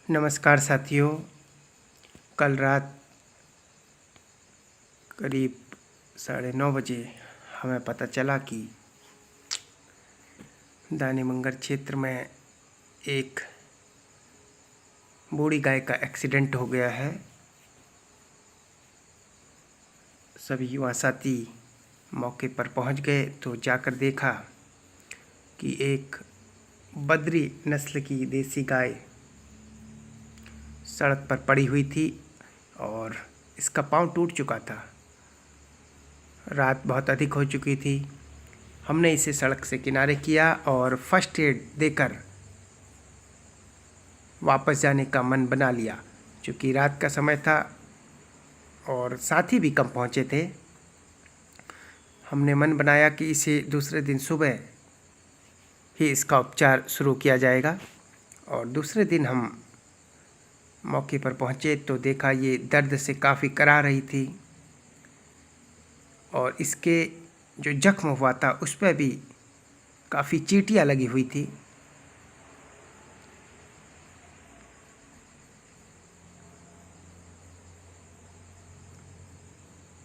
नमस्कार साथियों। कल रात करीब 9:30 बजे हमें पता चला कि दानीमंगर क्षेत्र में एक बूढ़ी गाय का एक्सीडेंट हो गया है। सभी युवा साथी मौके पर पहुंच गए तो जाकर देखा कि एक बद्री नस्ल की देसी गाय सड़क पर पड़ी हुई थी और इसका पाँव टूट चुका था। रात बहुत अधिक हो चुकी थी। हमने इसे सड़क से किनारे किया और फर्स्ट एड देकर वापस जाने का मन बना लिया। चूँकि रात का समय था और साथी भी कम पहुँचे थे, हमने मन बनाया कि इसे दूसरे दिन सुबह ही इसका उपचार शुरू किया जाएगा। और दूसरे दिन हम मौके पर पहुँचे तो देखा ये दर्द से काफ़ी करा रही थी और इसके जो जख्म हुआ था उस पर भी काफ़ी चींटियाँ लगी हुई थी।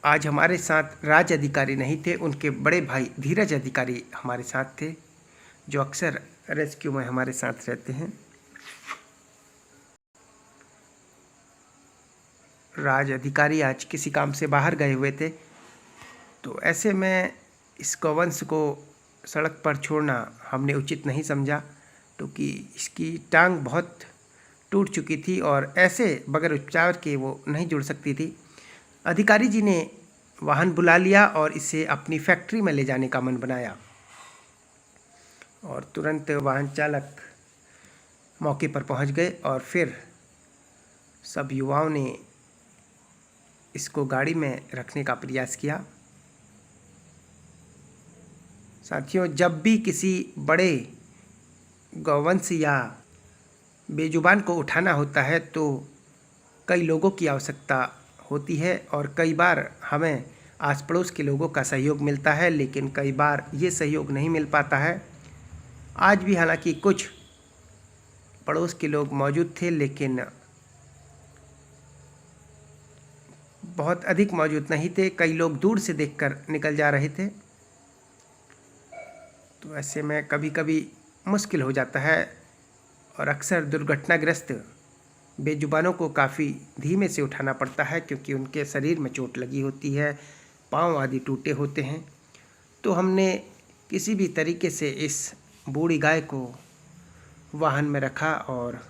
आज हमारे साथ राज अधिकारी नहीं थे, उनके बड़े भाई धीरज अधिकारी हमारे साथ थे, जो अक्सर रेस्क्यू में हमारे साथ रहते हैं। राज अधिकारी आज किसी काम से बाहर गए हुए थे, तो ऐसे में इस गौवंश को सड़क पर छोड़ना हमने उचित नहीं समझा, क्योंकि इसकी टांग बहुत टूट चुकी थी और ऐसे बगैर उपचार के वो नहीं जुड़ सकती थी। अधिकारी जी ने वाहन बुला लिया और इसे अपनी फैक्ट्री में ले जाने का मन बनाया और तुरंत वाहन चालक मौके पर पहुंच गए और फिर सब युवाओं ने इसको गाड़ी में रखने का प्रयास किया। साथियों, जब भी किसी बड़े गौवंश या बेजुबान को उठाना होता है तो कई लोगों की आवश्यकता होती है और कई बार हमें आस पड़ोस के लोगों का सहयोग मिलता है, लेकिन कई बार ये सहयोग नहीं मिल पाता है। आज भी हालांकि कुछ पड़ोस के लोग मौजूद थे, लेकिन बहुत अधिक मौजूद नहीं थे। कई लोग दूर से देखकर निकल जा रहे थे। तो ऐसे में कभी कभी मुश्किल हो जाता है और अक्सर दुर्घटनाग्रस्त बेजुबानों को काफ़ी धीमे से उठाना पड़ता है, क्योंकि उनके शरीर में चोट लगी होती है, पाँव आदि टूटे होते हैं। तो हमने किसी भी तरीके से इस बूढ़ी गाय को वाहन में रखा और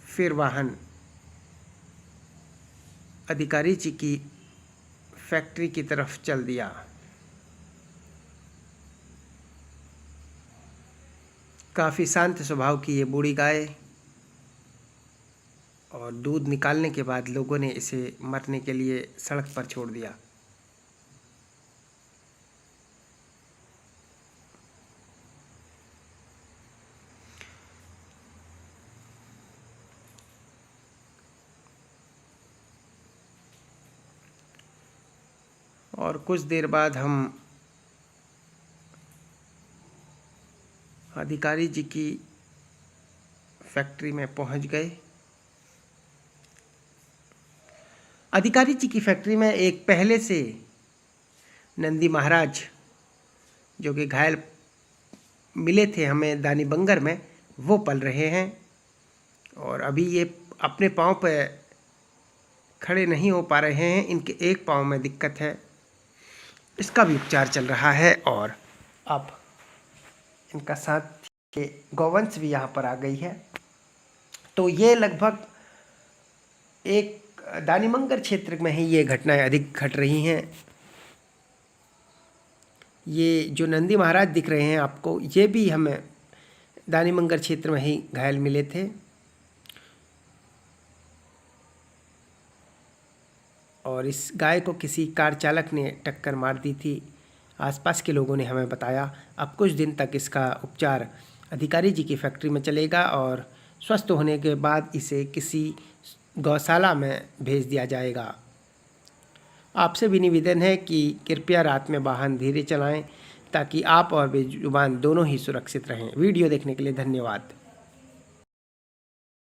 फिर वाहन अधिकारी जी की फैक्ट्री की तरफ चल दिया। काफ़ी शांत स्वभाव की ये बूढ़ी गाय, और दूध निकालने के बाद लोगों ने इसे मरने के लिए सड़क पर छोड़ दिया। और कुछ देर बाद हम अधिकारी जी की फैक्ट्री में पहुंच गए। अधिकारी जी की फैक्ट्री में एक पहले से नंदी महाराज जो कि घायल मिले थे हमें दानीबंगर में, वो पल रहे हैं और अभी ये अपने पाँव पर खड़े नहीं हो पा रहे हैं। इनके एक पाँव में दिक्कत है, इसका भी उपचार चल रहा है। और अब इनका साथ के गौवंश भी यहाँ पर आ गई है। तो ये लगभग एक दानीमंगर क्षेत्र में ही ये घटनाएं अधिक घट रही हैं। ये जो नंदी महाराज दिख रहे हैं आपको, ये भी हमें दानीमंगर क्षेत्र में ही घायल मिले थे और इस गाय को किसी कार चालक ने टक्कर मार दी थी, आसपास के लोगों ने हमें बताया। अब कुछ दिन तक इसका उपचार अधिकारी जी की फैक्ट्री में चलेगा और स्वस्थ होने के बाद इसे किसी गौशाला में भेज दिया जाएगा। आपसे भी निवेदन है कि कृपया रात में वाहन धीरे चलाएं, ताकि आप और बेजुबान दोनों ही सुरक्षित रहें। वीडियो देखने के लिए धन्यवाद।